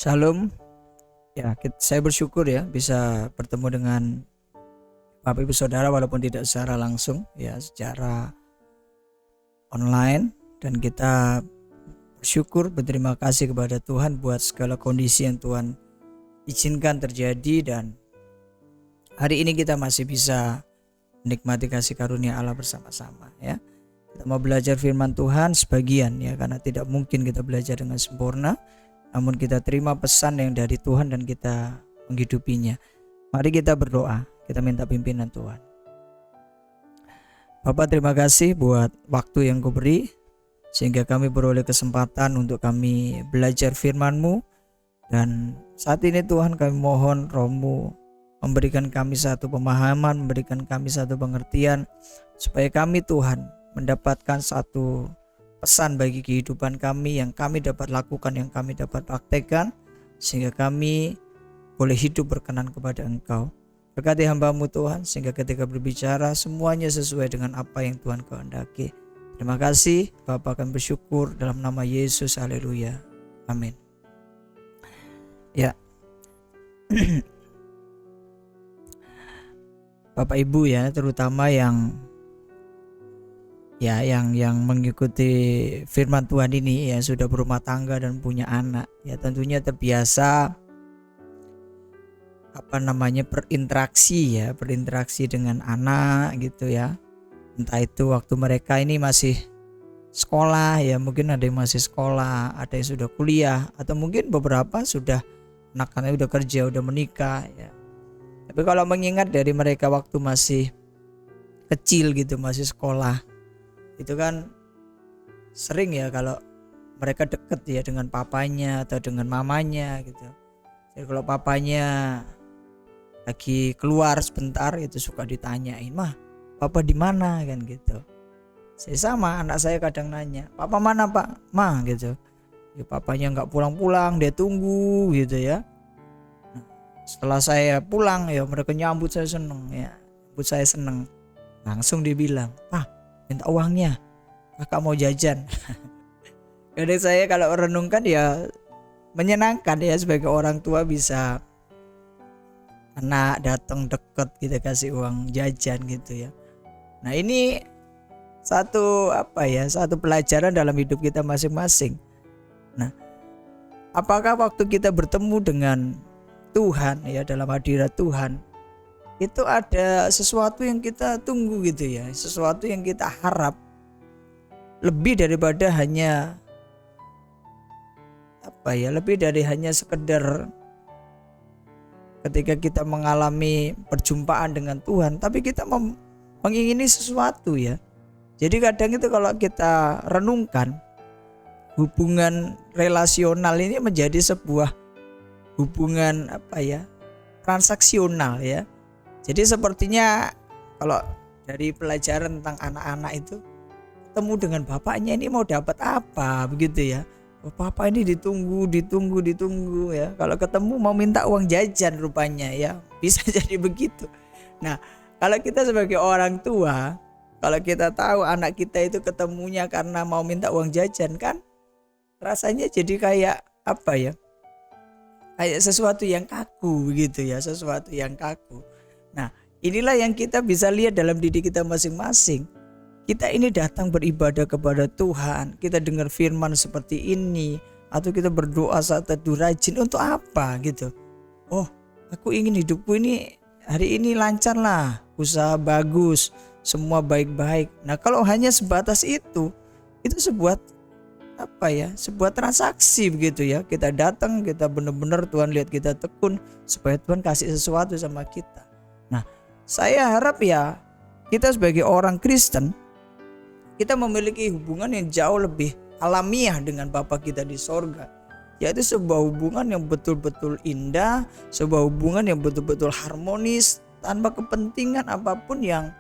Shalom. Saya bersyukur ya bisa bertemu dengan Bapak Ibu Saudara walaupun tidak secara langsung ya, secara online, dan kita bersyukur berterima kasih kepada Tuhan buat segala kondisi yang Tuhan izinkan terjadi, dan hari ini kita masih bisa menikmati kasih karunia Allah bersama-sama ya. Kita mau belajar firman Tuhan sebagian ya, karena tidak mungkin kita belajar dengan sempurna. Namun kita terima pesan yang dari Tuhan dan kita menghidupinya. Mari kita berdoa, kita minta pimpinan Tuhan. Bapak, terima kasih buat waktu yang Kau beri, sehingga kami beroleh kesempatan untuk kami belajar firman-Mu. Dan saat ini Tuhan, kami mohon Roh-Mu memberikan kami satu pemahaman, memberikan kami satu pengertian, supaya kami Tuhan mendapatkan satu pesan bagi kehidupan kami yang kami dapat lakukan, yang kami dapat praktekkan, sehingga kami boleh hidup berkenan kepada Engkau. Berkati hamba-Mu Tuhan, sehingga ketika berbicara semuanya sesuai dengan apa yang Tuhan kehendaki. Terima kasih Bapak, kami bersyukur dalam nama Yesus, haleluya, amin. Ya, Bapak Ibu ya, terutama yang mengikuti firman Tuhan ini ya, sudah berumah tangga dan punya anak ya, tentunya terbiasa berinteraksi dengan anak gitu ya. Entah itu waktu mereka ini masih sekolah ya, mungkin ada yang masih sekolah, ada yang sudah kuliah, atau mungkin beberapa sudah anak-anaknya udah kerja, udah menikah ya. Tapi kalau mengingat dari mereka waktu masih kecil gitu, masih sekolah, itu kan sering ya kalau mereka deket ya dengan papanya atau dengan mamanya gitu. Jadi kalau papanya lagi keluar sebentar itu suka ditanyain, "Mah, papa di mana?" kan gitu. Saya sama anak saya kadang nanya, "Papa mana, Pak?" "Ma," gitu. Ya, papanya nggak pulang-pulang, dia tunggu gitu ya. Nah, setelah saya pulang ya mereka nyambut saya seneng. Langsung dibilang, "Pak, minta uangnya, kakak mau jajan." Jadi saya kalau renungkan ya menyenangkan ya, sebagai orang tua bisa anak datang deket gitu kasih uang jajan gitu ya. Nah, ini satu pelajaran dalam hidup kita masing-masing. Nah, apakah waktu kita bertemu dengan Tuhan ya, dalam hadirat Tuhan, itu ada sesuatu yang kita tunggu gitu ya, sesuatu yang kita harap lebih daripada hanya sekedar ketika kita mengalami perjumpaan dengan Tuhan, tapi kita mengingini sesuatu ya. Jadi kadang itu kalau kita renungkan, hubungan relasional ini menjadi sebuah hubungan transaksional ya. Jadi sepertinya kalau dari pelajaran tentang anak-anak itu, ketemu dengan bapaknya ini mau dapat apa begitu ya. Papa ini ditunggu ya. Kalau ketemu mau minta uang jajan rupanya ya. Bisa jadi begitu. Nah, kalau kita sebagai orang tua, kalau kita tahu anak kita itu ketemunya karena mau minta uang jajan, kan rasanya jadi kayak kayak sesuatu yang kaku begitu ya, sesuatu yang kaku. Nah, inilah yang kita bisa lihat dalam diri kita masing-masing. Kita ini datang beribadah kepada Tuhan, kita dengar firman seperti ini, atau kita berdoa saat teduh rajin, untuk apa gitu? Oh, aku ingin hidupku ini hari ini lancar lah, usaha bagus, semua baik-baik. Nah, kalau hanya sebatas itu sebuah sebuah transaksi begitu ya. Kita datang, kita benar-benar Tuhan lihat kita tekun supaya Tuhan kasih sesuatu sama kita. Nah, saya harap ya kita sebagai orang Kristen, kita memiliki hubungan yang jauh lebih alamiah dengan Bapa kita di sorga, yaitu sebuah hubungan yang betul-betul indah, sebuah hubungan yang betul-betul harmonis, tanpa kepentingan apapun yang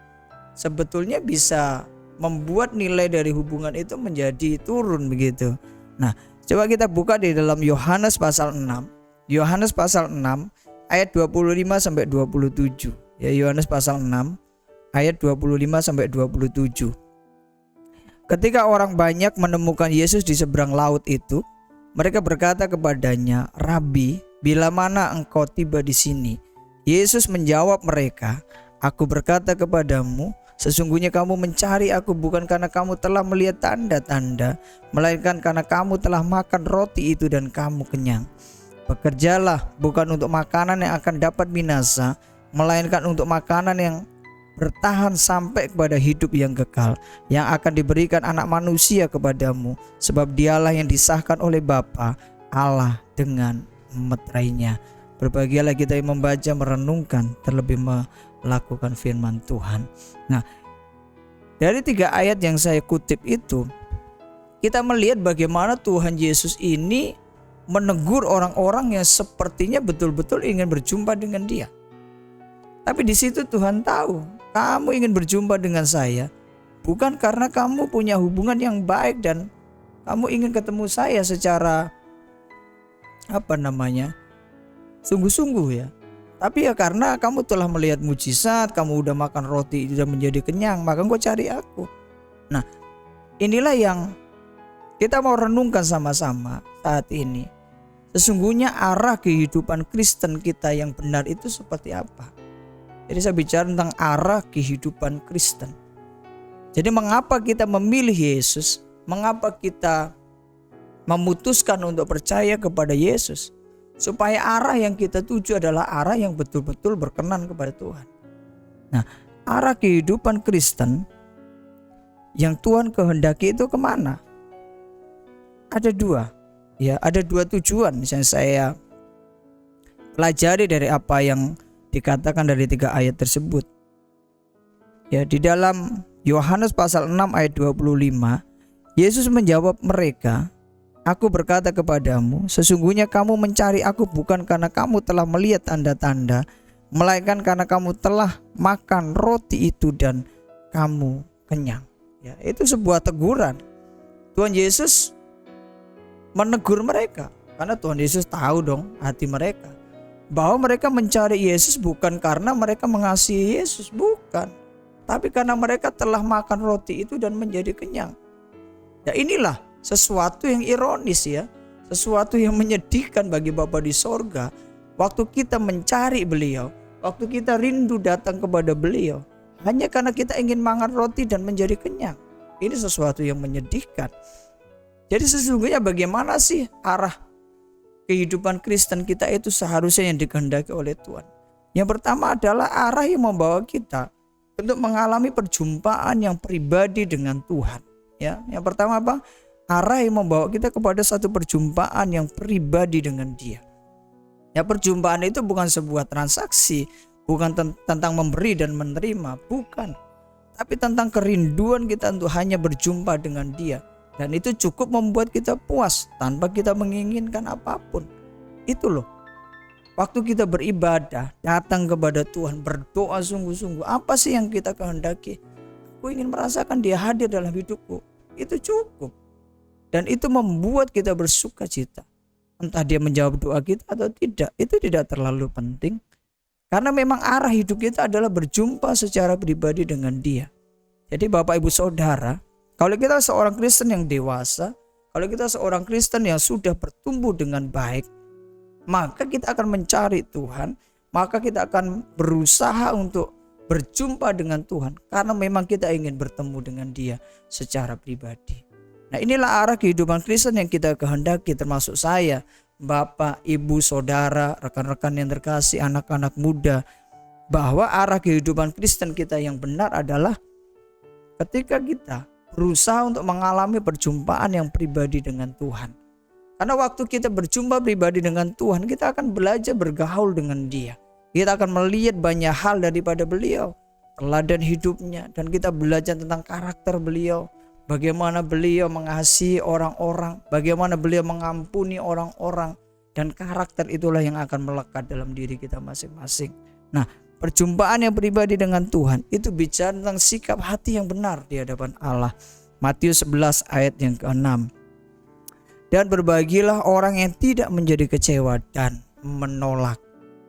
sebetulnya bisa membuat nilai dari hubungan itu menjadi turun begitu. Nah, coba kita buka di dalam Yohanes pasal 6. Yohanes pasal 6 ayat 25 sampai 27. Ya, Yohanes pasal 6 ayat 25 sampai 27. Ketika orang banyak menemukan Yesus di seberang laut itu, Mereka berkata kepadanya, "Rabi, bila mana engkau tiba di sini?" Yesus menjawab mereka, "Aku berkata kepadamu, sesungguhnya kamu mencari aku bukan karena kamu telah melihat tanda-tanda, melainkan karena kamu telah makan roti itu dan kamu kenyang. Bekerjalah bukan untuk makanan yang akan dapat binasa, melainkan untuk makanan yang bertahan sampai kepada hidup yang kekal, yang akan diberikan Anak Manusia kepadamu, sebab dialah yang disahkan oleh Bapa Allah dengan meterainya." Berbahagialah kita yang membaca, merenungkan, terlebih melakukan firman Tuhan. Nah, dari 3 ayat yang saya kutip itu, kita melihat bagaimana Tuhan Yesus ini menegur orang-orang yang sepertinya betul-betul ingin berjumpa dengan Dia. Tapi di situ Tuhan tahu, kamu ingin berjumpa dengan saya bukan karena kamu punya hubungan yang baik dan kamu ingin ketemu saya secara sungguh-sungguh ya. Tapi ya karena kamu telah melihat mujizat, kamu udah makan roti sudah menjadi kenyang, maka engkau cari aku. Nah, inilah yang kita mau renungkan sama-sama saat ini. Sesungguhnya arah kehidupan Kristen kita yang benar itu seperti apa? Jadi saya bicara tentang arah kehidupan Kristen. Jadi mengapa kita memilih Yesus? Mengapa kita memutuskan untuk percaya kepada Yesus? Supaya arah yang kita tuju adalah arah yang betul-betul berkenan kepada Tuhan. Nah, arah kehidupan Kristen yang Tuhan kehendaki itu kemana? Ada 2. Ya, ada 2 tujuan. Misalnya saya pelajari dari apa yang dikatakan dari 3 ayat tersebut. Ya, di dalam Yohanes pasal 6 ayat 25, Yesus menjawab mereka, "Aku berkata kepadamu, sesungguhnya kamu mencari aku bukan karena kamu telah melihat tanda-tanda, melainkan karena kamu telah makan roti itu dan kamu kenyang." Ya, itu sebuah teguran. Tuhan Yesus menegur mereka karena Tuhan Yesus tahu dong hati mereka, bahwa mereka mencari Yesus bukan karena mereka mengasihi Yesus, bukan, tapi karena mereka telah makan roti itu dan menjadi kenyang. Ya, inilah sesuatu yang ironis ya, sesuatu yang menyedihkan bagi Bapa di sorga. Waktu kita mencari beliau, waktu kita rindu datang kepada beliau, hanya karena kita ingin makan roti dan menjadi kenyang. Ini sesuatu yang menyedihkan. Jadi sesungguhnya bagaimana sih arah kehidupan Kristen kita itu seharusnya yang dikehendaki oleh Tuhan? Yang pertama adalah arah yang membawa kita untuk mengalami perjumpaan yang pribadi dengan Tuhan. Ya, yang pertama apa? Arah yang membawa kita kepada satu perjumpaan yang pribadi dengan Dia. Ya, perjumpaan itu bukan sebuah transaksi, bukan tentang memberi dan menerima, bukan. Tapi tentang kerinduan kita untuk hanya berjumpa dengan Dia. Dan itu cukup membuat kita puas tanpa kita menginginkan apapun. Itu loh. Waktu kita beribadah, datang kepada Tuhan, berdoa sungguh-sungguh, apa sih yang kita kehendaki? Aku ingin merasakan Dia hadir dalam hidupku. Itu cukup. Dan itu membuat kita bersuka cita. Entah Dia menjawab doa kita atau tidak, itu tidak terlalu penting. Karena memang arah hidup kita adalah berjumpa secara pribadi dengan Dia. Jadi Bapak Ibu Saudara, kalau kita seorang Kristen yang dewasa, kalau kita seorang Kristen yang sudah bertumbuh dengan baik, maka kita akan mencari Tuhan, maka kita akan berusaha untuk berjumpa dengan Tuhan. Karena memang kita ingin bertemu dengan Dia secara pribadi. Nah, inilah arah kehidupan Kristen yang kita kehendaki, termasuk saya, Bapak, Ibu, Saudara, rekan-rekan yang terkasih, anak-anak muda, bahwa arah kehidupan Kristen kita yang benar adalah ketika kita berusaha untuk mengalami perjumpaan yang pribadi dengan Tuhan. Karena waktu kita berjumpa pribadi dengan Tuhan, kita akan belajar bergaul dengan Dia. Kita akan melihat banyak hal daripada beliau, teladan hidupnya, dan kita belajar tentang karakter beliau. Bagaimana beliau mengasihi orang-orang, bagaimana beliau mengampuni orang-orang, dan karakter itulah yang akan melekat dalam diri kita masing-masing. Nah, perjumpaan yang pribadi dengan Tuhan itu bicara tentang sikap hati yang benar di hadapan Allah. Matius 11 ayat yang ke-6. Dan berbahagialah orang yang tidak menjadi kecewa dan menolak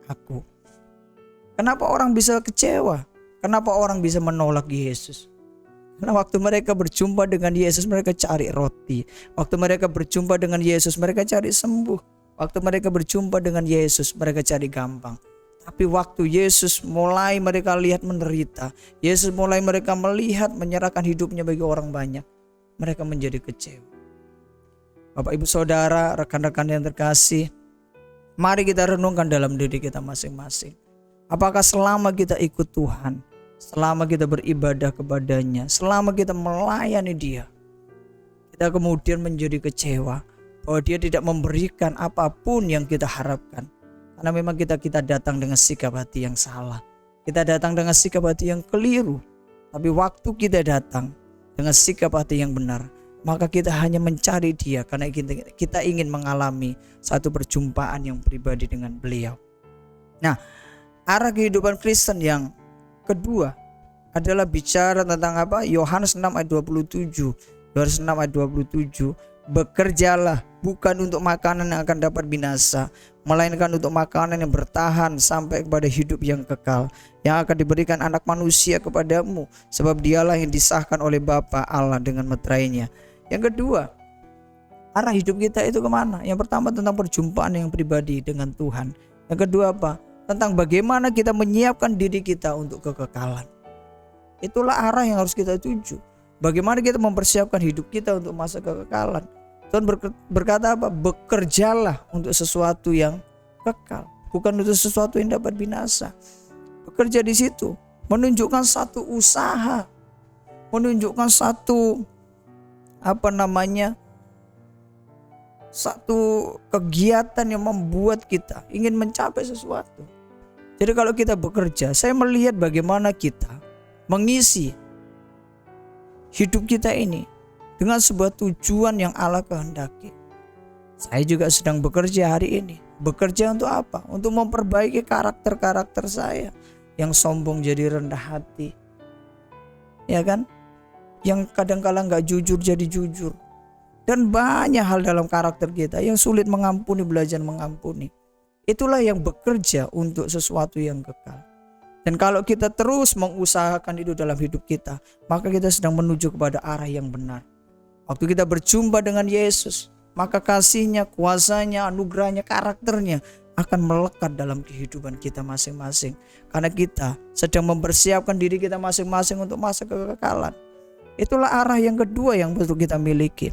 aku. Kenapa orang bisa kecewa? Kenapa orang bisa menolak Yesus? Karena waktu mereka berjumpa dengan Yesus, mereka cari roti. Waktu mereka berjumpa dengan Yesus, mereka cari sembuh. Waktu mereka berjumpa dengan Yesus, mereka cari gampang. Tapi waktu Yesus mulai mereka lihat menderita, Yesus mulai mereka melihat menyerahkan hidupnya bagi orang banyak, mereka menjadi kecewa. Bapak Ibu Saudara, rekan-rekan yang terkasih, mari kita renungkan dalam diri kita masing-masing. Apakah selama kita ikut Tuhan, selama kita beribadah kepadanya, selama kita melayani Dia, kita kemudian menjadi kecewa bahwa Dia tidak memberikan apapun yang kita harapkan. Karena memang kita datang dengan sikap hati yang salah. Kita datang dengan sikap hati yang keliru. Tapi waktu kita datang dengan sikap hati yang benar, maka kita hanya mencari Dia karena kita ingin mengalami satu perjumpaan yang pribadi dengan Beliau. Nah, arah kehidupan Kristen yang kedua adalah bicara tentang apa? Yohanes 6 ayat 27. Yohanes 6 ayat 27. Bekerjalah bukan untuk makanan yang akan dapat binasa, melainkan untuk makanan yang bertahan sampai kepada hidup yang kekal, yang akan diberikan anak manusia kepadamu, sebab dialah yang disahkan oleh Bapa Allah dengan meterainya. Yang kedua, arah hidup kita itu kemana? Yang pertama tentang perjumpaan yang pribadi dengan Tuhan. Yang kedua apa? Tentang bagaimana kita menyiapkan diri kita untuk kekekalan. Itulah arah yang harus kita tuju. Bagaimana kita mempersiapkan hidup kita untuk masa kekekalan. Tuhan berkata apa? Bekerjalah untuk sesuatu yang kekal, bukan untuk sesuatu yang dapat binasa. Bekerja di situ menunjukkan satu usaha, menunjukkan satu satu kegiatan yang membuat kita ingin mencapai sesuatu. Jadi kalau kita bekerja, saya melihat bagaimana kita mengisi hidup kita ini dengan sebuah tujuan yang Allah kehendaki. Saya juga sedang bekerja hari ini. Bekerja untuk apa? Untuk memperbaiki karakter-karakter saya. Yang sombong jadi rendah hati, ya kan? Yang kadang-kala gak jujur jadi jujur. Dan banyak hal dalam karakter kita yang sulit mengampuni, belajar mengampuni. Itulah yang bekerja untuk sesuatu yang kekal. Dan kalau kita terus mengusahakan itu dalam hidup kita, maka kita sedang menuju kepada arah yang benar. Waktu kita berjumpa dengan Yesus, maka kasih-Nya, kuasa-Nya, anugerah-Nya, karakternya akan melekat dalam kehidupan kita masing-masing. Karena kita sedang mempersiapkan diri kita masing-masing untuk masa kekekalan. Itulah arah yang kedua yang perlu kita miliki.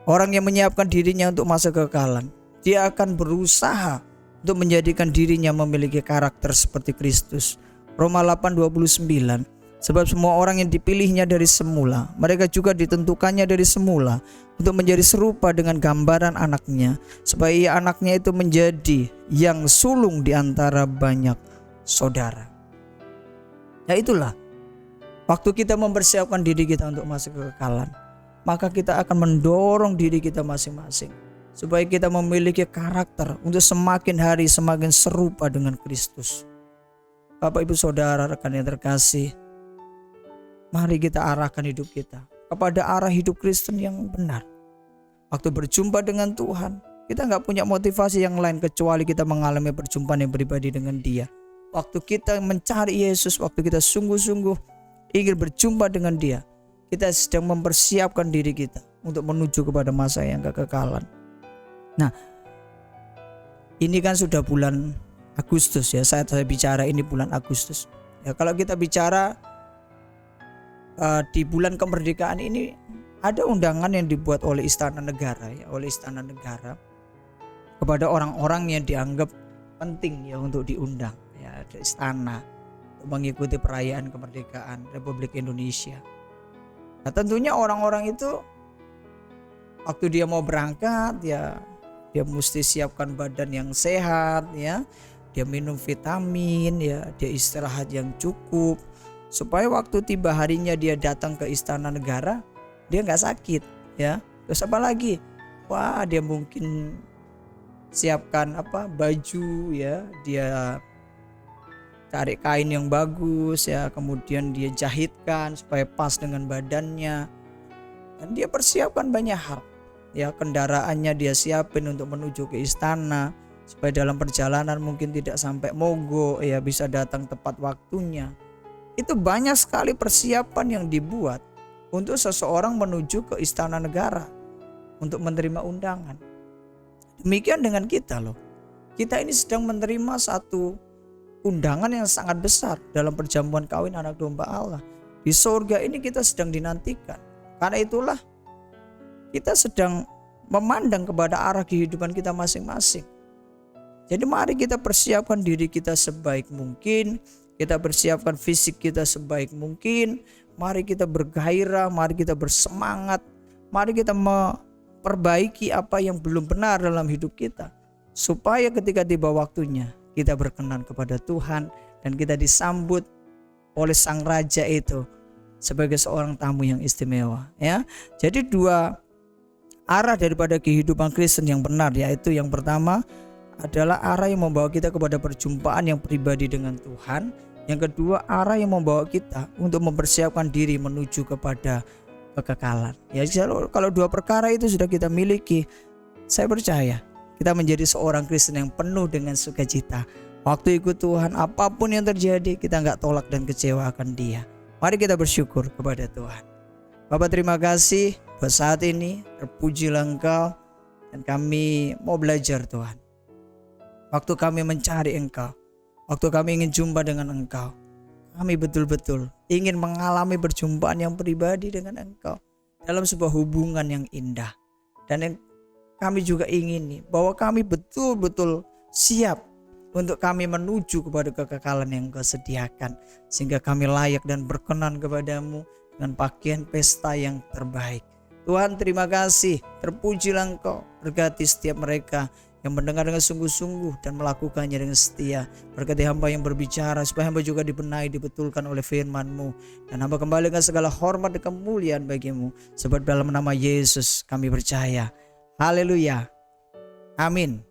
Orang yang menyiapkan dirinya untuk masa kekekalan, dia akan berusaha untuk menjadikan dirinya memiliki karakter seperti Kristus. Roma 8:29. Sebab semua orang yang dipilihnya dari semula, mereka juga ditentukannya dari semula untuk menjadi serupa dengan gambaran anaknya, supaya ia anaknya itu menjadi yang sulung di antara banyak saudara. Ya itulah, waktu kita mempersiapkan diri kita untuk masuk kekekalan, maka kita akan mendorong diri kita masing-masing supaya kita memiliki karakter untuk semakin hari semakin serupa dengan Kristus. Bapak Ibu Saudara, rekan yang terkasih, mari kita arahkan hidup kita kepada arah hidup Kristen yang benar. Waktu berjumpa dengan Tuhan, kita gak punya motivasi yang lain kecuali kita mengalami perjumpaan yang pribadi dengan Dia. Waktu kita mencari Yesus, waktu kita sungguh-sungguh ingin berjumpa dengan Dia, kita sedang mempersiapkan diri kita untuk menuju kepada masa yang kekekalan. Nah, ini kan sudah bulan Agustus ya, saya bicara ini bulan Agustus. Ya, kalau kita bicara di bulan kemerdekaan ini ada undangan yang dibuat oleh Istana Negara ya, oleh Istana Negara kepada orang-orang yang dianggap penting ya untuk diundang ya, ada istana untuk mengikuti perayaan kemerdekaan Republik Indonesia. Nah, tentunya orang-orang itu waktu dia mau berangkat ya, dia mesti siapkan badan yang sehat ya, dia minum vitamin ya, dia istirahat yang cukup supaya waktu tiba harinya dia datang ke Istana Negara, dia gak sakit ya. Terus apa lagi? Wah, dia mungkin siapkan baju ya, dia cari kain yang bagus ya, kemudian dia jahitkan supaya pas dengan badannya. Dan dia persiapkan banyak hal ya, kendaraannya dia siapin untuk menuju ke istana supaya dalam perjalanan mungkin tidak sampai mogok ya, bisa datang tepat waktunya. Itu banyak sekali persiapan yang dibuat untuk seseorang menuju ke istana negara untuk menerima undangan. Demikian dengan kita loh. Kita ini sedang menerima satu undangan yang sangat besar dalam perjamuan kawin anak domba Allah. Di surga ini kita sedang dinantikan. Karena itulah kita sedang memandang kepada arah kehidupan kita masing-masing. Jadi mari kita persiapkan diri kita sebaik mungkin. Kita persiapkan fisik kita sebaik mungkin. Mari kita bergairah, mari kita bersemangat. Mari kita memperbaiki apa yang belum benar dalam hidup kita. Supaya ketika tiba waktunya kita berkenan kepada Tuhan. Dan kita disambut oleh Sang Raja itu sebagai seorang tamu yang istimewa. Ya. Jadi dua arah daripada kehidupan Kristen yang benar, yaitu yang pertama adalah arah yang membawa kita kepada perjumpaan yang pribadi dengan Tuhan. Yang kedua, arah yang membawa kita untuk mempersiapkan diri menuju kepada kekekalan. Ya, kalau dua perkara itu sudah kita miliki, saya percaya kita menjadi seorang Kristen yang penuh dengan sukacita. Waktu ikut Tuhan, apapun yang terjadi, kita nggak tolak dan kecewa akan Dia. Mari kita bersyukur kepada Tuhan. Bapak, terima kasih buat saat ini. Terpujilah Engkau, dan kami mau belajar Tuhan. Waktu kami mencari Engkau, waktu kami ingin jumpa dengan Engkau, kami betul-betul ingin mengalami perjumpaan yang pribadi dengan Engkau dalam sebuah hubungan yang indah. Dan yang kami juga ingini bahwa kami betul-betul siap untuk kami menuju kepada kekekalan yang Engkau sediakan, sehingga kami layak dan berkenan kepadamu dengan pakaian pesta yang terbaik. Tuhan, terima kasih. Terpujilah Engkau. Berkati setiap mereka yang mendengar dengan sungguh-sungguh dan melakukannya dengan setia. Berkati hamba yang berbicara, supaya hamba juga dibenahi, dibetulkan oleh firman-Mu. Dan hamba kembalikan segala hormat dan kemuliaan bagi-Mu. Sebab dalam nama Yesus kami percaya. Haleluya. Amin.